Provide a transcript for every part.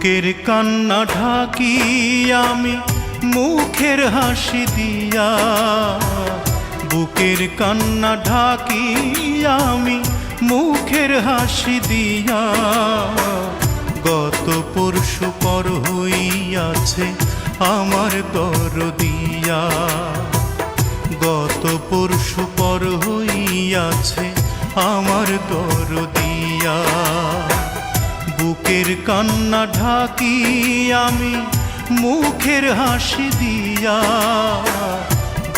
বুকের কান্না ঢাকি আমি মুখের হাসি দিয়া, বুকের কান্না ঢাকি আমি মুখের হাসি দিয়া। গত পরশু পর হইয়াছে আমার দরদিয়া, গত পরশু পর হইয়াছে আমার দরদিয়া। বুকের কান্না ঢাকি আমি মুখের হাসি দিয়া,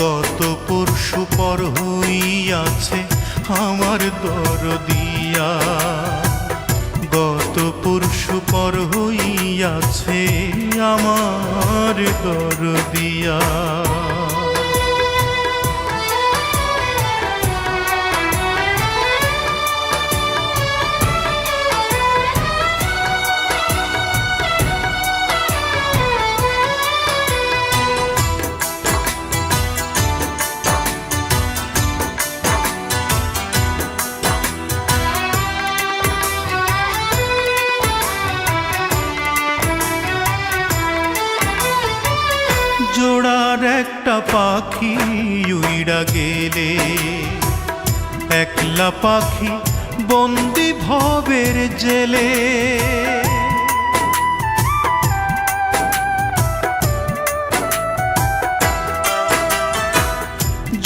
গত পরশু পর হইয়াছে আমার দরদিয়া, গত পরশু পর হইয়াছে আমার দরদিয়া। জোড়ার একটা পাখি উইড়া গেলে, একলা পাখি বন্দি ভবের জেলে।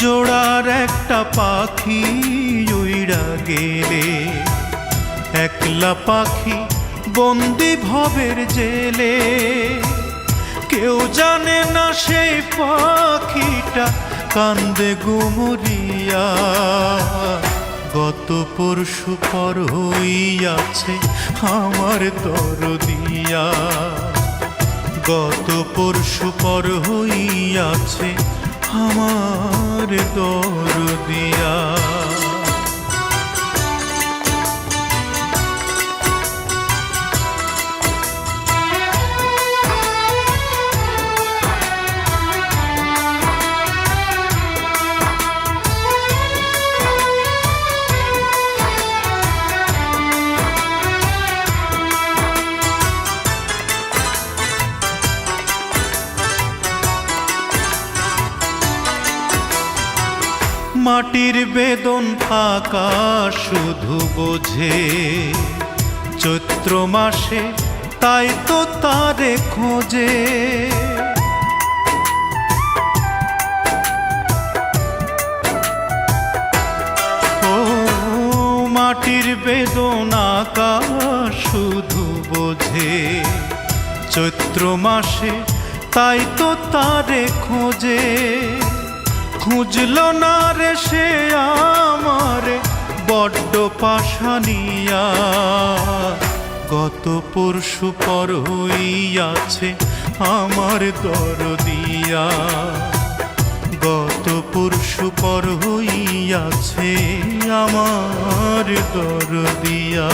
জোড়ার একটা পাখি উইড়া গেলে, একলা পাখি বন্দি ভবের জেলে। কেউ জানে না সেই পাখিটা কান্দে গুমরিয়া, গত পরশু পর হইয়াছে আমার দরদিয়া, গত পরশু পর হইয়াছে আমার দরদিয়া। মাটির বেদন ফাঁকা শুধু বোঝে চৈত্র মাসে, তাই তো তারে খোঁজে। ও মাটির বেদন আকাশ শুধু বোঝে চৈত্র মাসে, তাই তো তারে খোঁজে। খুঁজলো না রে সে আমারে বড্ড পাশানিয়া, গত পরশু পর হইয়াছে আমার দরদিয়া, গত পরশু পর হইয়াছে আমার দরদিয়া।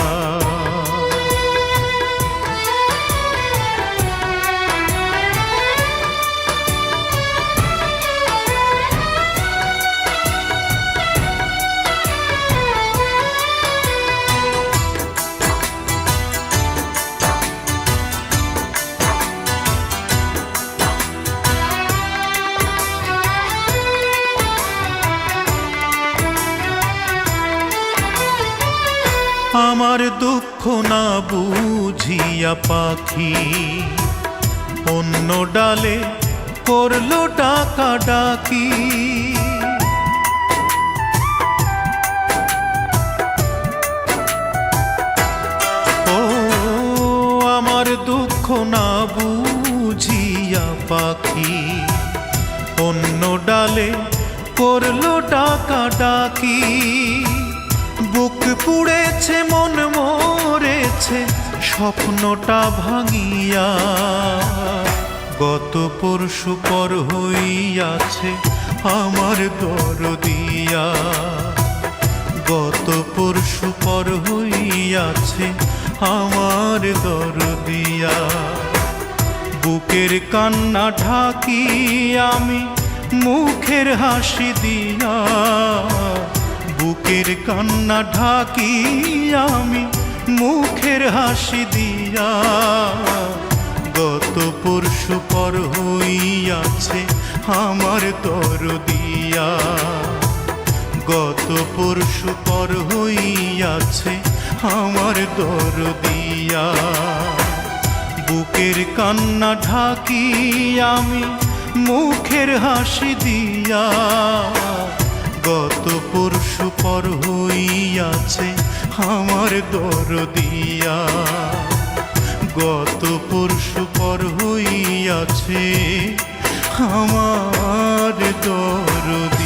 আমার দুঃখ না বুঝিয়া পাখি অন্য ডালে করলো ডাকা ডাকি। ও আমার দুঃখ না বুঝিয়া পাখি অন্য ডালে করলো ডাকা ডাকি। বুক পুড়েছে মন মরেছে স্বপ্নটা ভাঙিয়া, গত পরশু পর হইয়াছে আমার দরদিয়া, গত পরশু পর হইয়াছে আমার দরদিয়া। বুকের কান্না ঢাকি আমি মুখের হাসি দিয়া, বুকের কান্না ঢাকি আমি মুখের হাসি দিয়া। আমার দরদিয়া। গত পরশু পর হইয়াছে আমার দরদিয়া। বুকের কান্না ঢাকি আমি মুখের হাসি দিয়া। গত পরশু পর হইয়াছে আমার দরদিয়া। গত পরশু পর হইয়াছে আমার দরদিয়া।